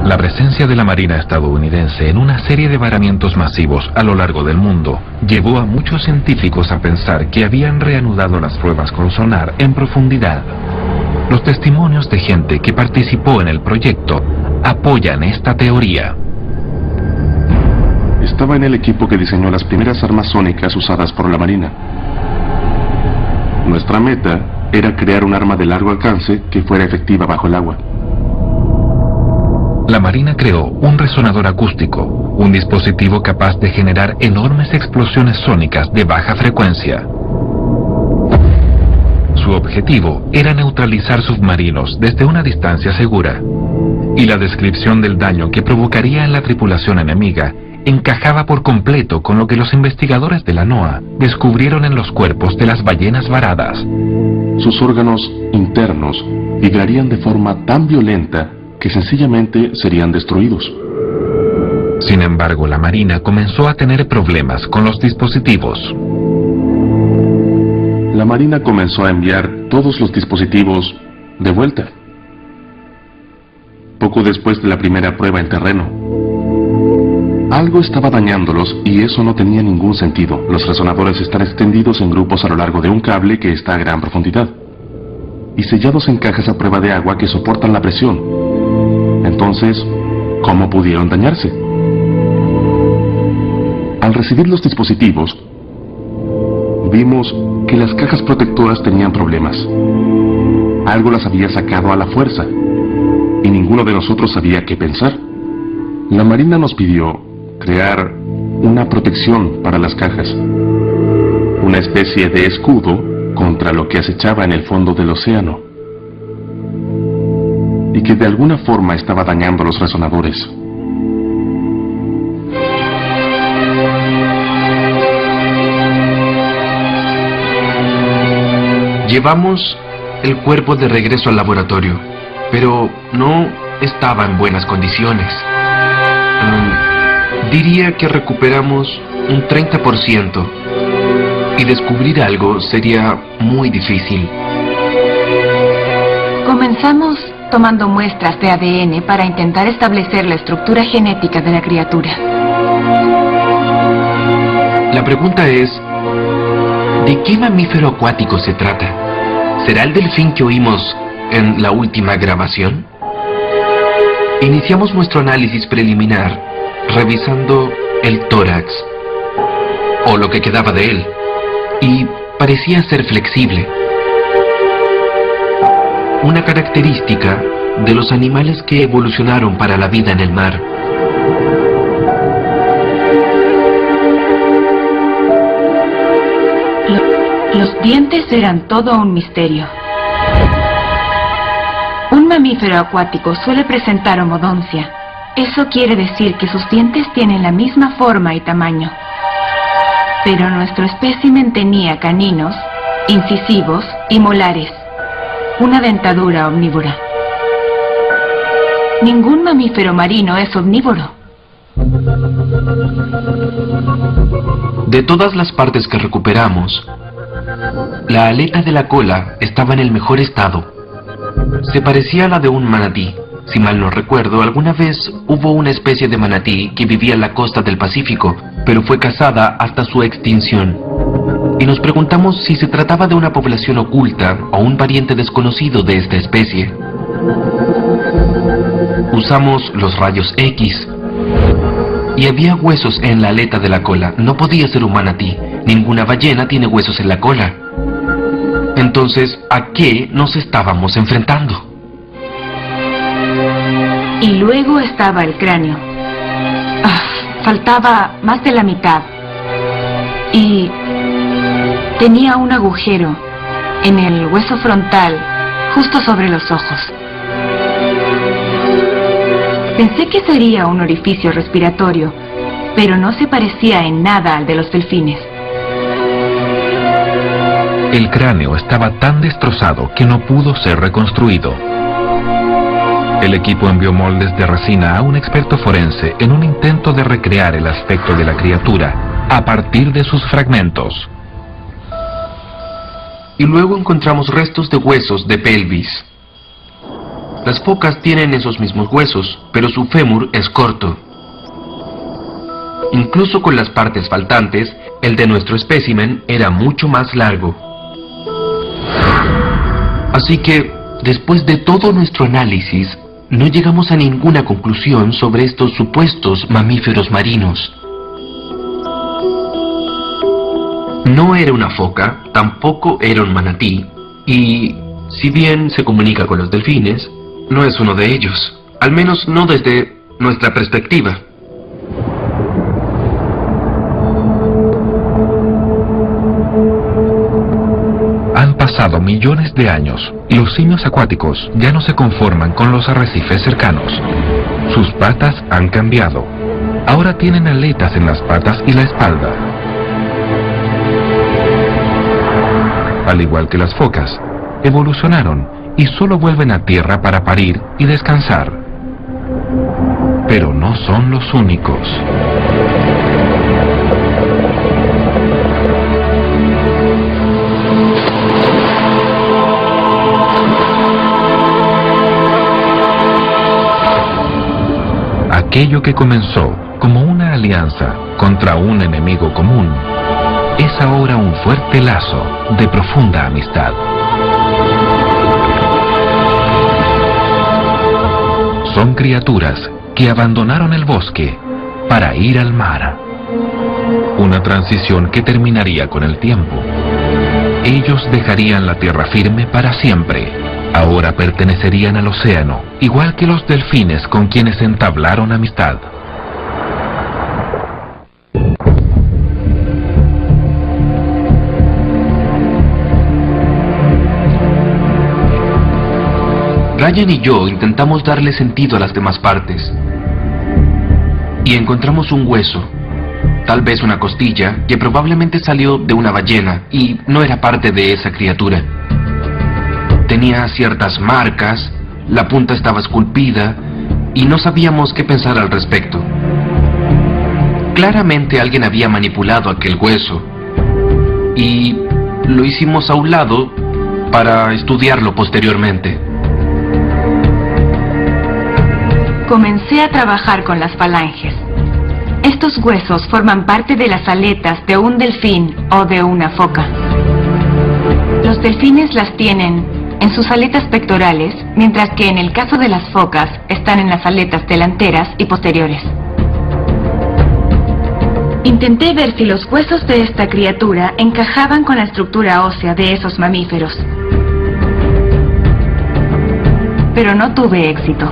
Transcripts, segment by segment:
La presencia de la Marina estadounidense en una serie de varamientos masivos a lo largo del mundo llevó a muchos científicos a pensar que habían reanudado las pruebas con sonar en profundidad. Los testimonios de gente que participó en el proyecto apoyan esta teoría. Estaba en el equipo que diseñó las primeras armas sónicas usadas por la Marina. Nuestra meta era crear un arma de largo alcance que fuera efectiva bajo el agua. La Marina creó un resonador acústico, un dispositivo capaz de generar enormes explosiones sónicas de baja frecuencia. Su objetivo era neutralizar submarinos desde una distancia segura, y la descripción del daño que provocaría en la tripulación enemiga encajaba por completo con lo que los investigadores de la NOAA descubrieron en los cuerpos de las ballenas varadas. Sus órganos internos vibrarían de forma tan violenta que sencillamente serían destruidos. Sin embargo, la Marina comenzó a tener problemas con los dispositivos. La Marina comenzó a enviar todos los dispositivos de vuelta. Poco después de la primera prueba en terreno, algo estaba dañándolos y eso no tenía ningún sentido. Los resonadores están extendidos en grupos a lo largo de un cable que está a gran profundidad y sellados en cajas a prueba de agua que soportan la presión. Entonces, ¿cómo pudieron dañarse? Al recibir los dispositivos, vimos que las cajas protectoras tenían problemas. Algo las había sacado a la fuerza y ninguno de nosotros sabía qué pensar. La Marina nos pidió crear una protección para las cajas, una especie de escudo contra lo que acechaba en el fondo del océano y que de alguna forma estaba dañando los resonadores. Llevamos el cuerpo de regreso al laboratorio, pero no estaba en buenas condiciones. Diría que recuperamos un 30% y descubrir algo sería muy difícil. Comenzamos tomando muestras de ADN para intentar establecer la estructura genética de la criatura. La pregunta es, ¿de qué mamífero acuático se trata? ¿Será el delfín que oímos en la última grabación? Iniciamos nuestro análisis preliminar revisando el tórax, o lo que quedaba de él, y parecía ser flexible. Una característica de los animales que evolucionaron para la vida en el mar. Los dientes eran todo un misterio. Un mamífero acuático suele presentar homodoncia. Eso quiere decir que sus dientes tienen la misma forma y tamaño. Pero nuestro espécimen tenía caninos, incisivos y molares. Una dentadura omnívora. Ningún mamífero marino es omnívoro. De todas las partes que recuperamos, la aleta de la cola estaba en el mejor estado. Se parecía a la de un manatí. Si mal no recuerdo, alguna vez hubo una especie de manatí que vivía en la costa del Pacífico, pero fue cazada hasta su extinción. Y nos preguntamos si se trataba de una población oculta o un pariente desconocido de esta especie. Usamos los rayos X y había huesos en la aleta de la cola. No podía ser un manatí. Ninguna ballena tiene huesos en la cola. Entonces, ¿a qué nos estábamos enfrentando? Y luego estaba el cráneo. Faltaba más de la mitad. Y tenía un agujero en el hueso frontal, justo sobre los ojos. Pensé que sería un orificio respiratorio, pero no se parecía en nada al de los delfines. El cráneo estaba tan destrozado que no pudo ser reconstruido. El equipo envió moldes de resina a un experto forense en un intento de recrear el aspecto de la criatura a partir de sus fragmentos. Y luego encontramos restos de huesos de pelvis. Las focas tienen esos mismos huesos, pero su fémur es corto. Incluso con las partes faltantes, el de nuestro espécimen era mucho más largo. Así que, después de todo nuestro análisis, no llegamos a ninguna conclusión sobre estos supuestos mamíferos marinos. No era una foca, tampoco era un manatí, y si bien se comunica con los delfines, no es uno de ellos, al menos no desde nuestra perspectiva. Han pasado millones de años y los simios acuáticos ya no se conforman con los arrecifes cercanos. Sus patas han cambiado. Ahora tienen aletas en las patas y la espalda. Al igual que las focas, evolucionaron y solo vuelven a tierra para parir y descansar. Pero no son los únicos. Aquello que comenzó como una alianza contra un enemigo común es ahora un fuerte lazo de profunda amistad. Son criaturas que abandonaron el bosque para ir al mar. Una transición que terminaría con el tiempo. Ellos dejarían la tierra firme para siempre. Ahora pertenecerían al océano, igual que los delfines con quienes entablaron amistad. Ryan y yo intentamos darle sentido a las demás partes. Y encontramos un hueso, tal vez una costilla, que probablemente salió de una ballena y no era parte de esa criatura. Tenía ciertas marcas, la punta estaba esculpida y no sabíamos qué pensar al respecto. Claramente alguien había manipulado aquel hueso y lo hicimos a un lado para estudiarlo posteriormente. Comencé a trabajar con las falanges. Estos huesos forman parte de las aletas de un delfín o de una foca. Los delfines las tienen en sus aletas pectorales, mientras que en el caso de las focas están en las aletas delanteras y posteriores. Intenté ver si los huesos de esta criatura encajaban con la estructura ósea de esos mamíferos, pero no tuve éxito.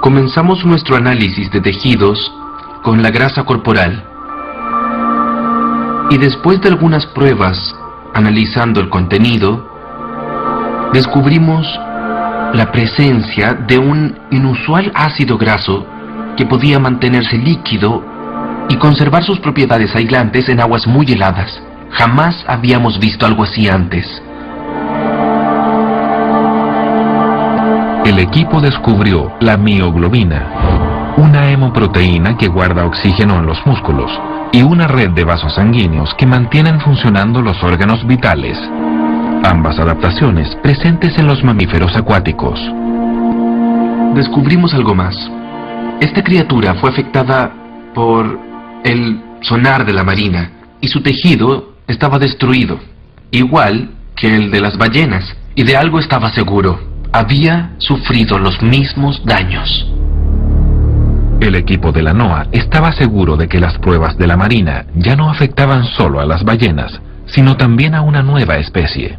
Comenzamos nuestro análisis de tejidos con la grasa corporal. Y después de algunas pruebas, analizando el contenido, descubrimos la presencia de un inusual ácido graso que podía mantenerse líquido y conservar sus propiedades aislantes en aguas muy heladas. Jamás habíamos visto algo así antes. El equipo descubrió la mioglobina, una hemoproteína que guarda oxígeno en los músculos, y una red de vasos sanguíneos que mantienen funcionando los órganos vitales. Ambas adaptaciones presentes en los mamíferos acuáticos. Descubrimos algo más. Esta criatura fue afectada por el sonar de la marina y su tejido estaba destruido, igual que el de las ballenas, y de algo estaba seguro. Había sufrido los mismos daños. El equipo de la NOAA estaba seguro de que las pruebas de la marina ya no afectaban solo a las ballenas, sino también a una nueva especie.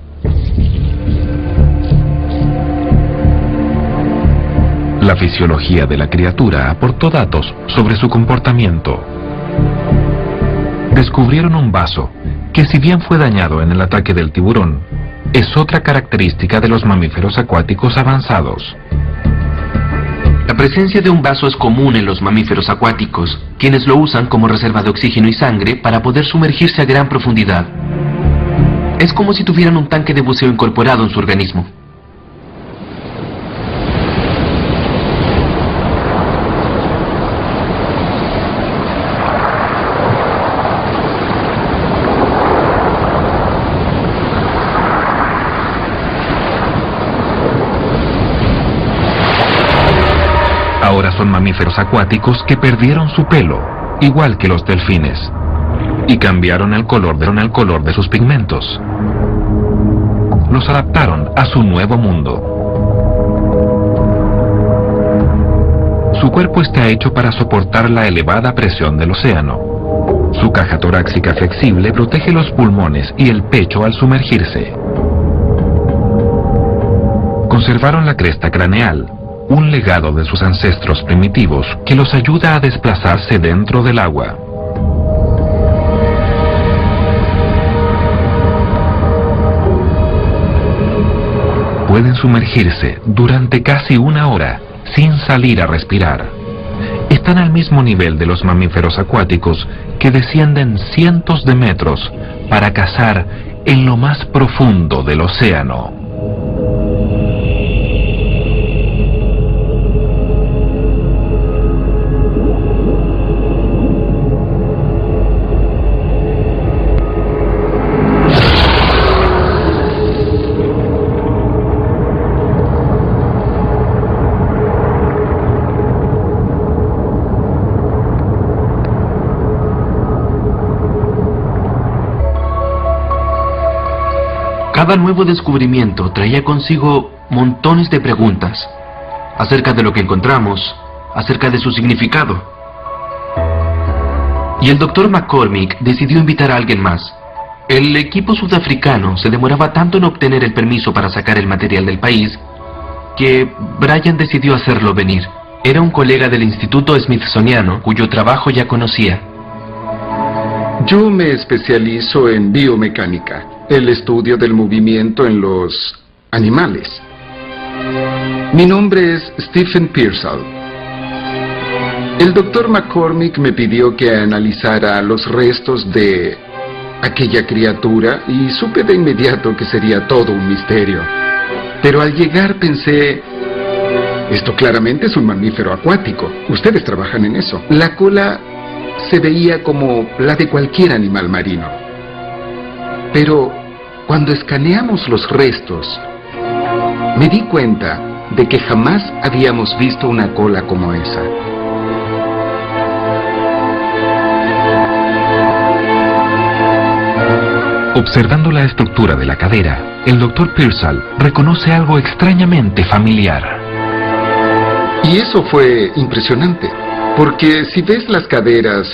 La fisiología de la criatura aportó datos sobre su comportamiento. Descubrieron un vaso que, si bien fue dañado en el ataque del tiburón, es otra característica de los mamíferos acuáticos avanzados. La presencia de un vaso es común en los mamíferos acuáticos, quienes lo usan como reserva de oxígeno y sangre para poder sumergirse a gran profundidad. Es como si tuvieran un tanque de buceo incorporado en su organismo. son mamíferos acuáticos que perdieron su pelo, igual que los delfines, y cambiaron el color de sus pigmentos. Los adaptaron a su nuevo mundo. Su cuerpo está hecho para soportar la elevada presión del océano. Su caja torácica flexible protege los pulmones y el pecho al sumergirse. Conservaron la cresta craneal, un legado de sus ancestros primitivos que los ayuda a desplazarse dentro del agua. Pueden sumergirse durante casi una hora sin salir a respirar. Están al mismo nivel de los mamíferos acuáticos que descienden cientos de metros para cazar en lo más profundo del océano. Cada nuevo descubrimiento traía consigo montones de preguntas acerca de lo que encontramos, acerca de su significado. Y el Dr. McCormick decidió invitar a alguien más. El equipo sudafricano se demoraba tanto en obtener el permiso para sacar el material del país que Brian decidió hacerlo venir. Era un colega del Instituto Smithsoniano cuyo trabajo ya conocía. Yo me especializo en biomecánica, el estudio del movimiento en los animales. Mi nombre es Stephen Pearsall. El Dr. McCormick me pidió que analizara los restos de aquella criatura y supe de inmediato que sería todo un misterio. Pero al llegar pensé, esto claramente es un mamífero acuático. Ustedes trabajan en eso. La cola se veía como la de cualquier animal marino. Pero cuando escaneamos los restos, me di cuenta de que jamás habíamos visto una cola como esa. Observando la estructura de la cadera, el Dr. Pearsall reconoce algo extrañamente familiar. Y eso fue impresionante, porque si ves las caderas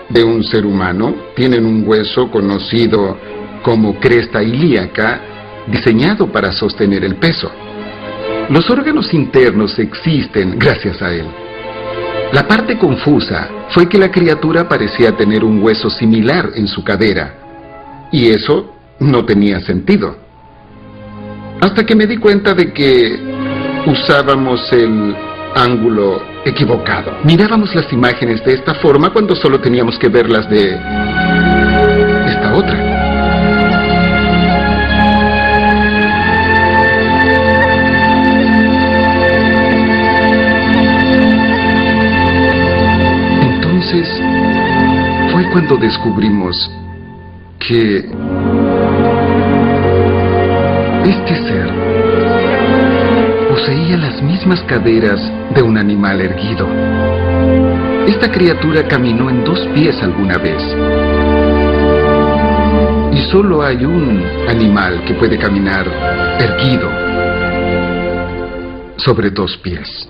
de un ser humano, tienen un hueso conocido como cresta ilíaca, diseñado para sostener el peso. Los órganos internos existen gracias a él. La parte confusa fue que la criatura parecía tener un hueso similar en su cadera, y eso no tenía sentido. Hasta que me di cuenta de que usábamos el ángulo equivocado. Mirábamos las imágenes de esta forma cuando solo teníamos que verlas de esta otra. Entonces, fue cuando descubrimos que este ser poseía las mismas caderas de un animal erguido. Esta criatura caminó en 2 pies alguna vez. Y solo hay un animal que puede caminar erguido sobre 2 pies.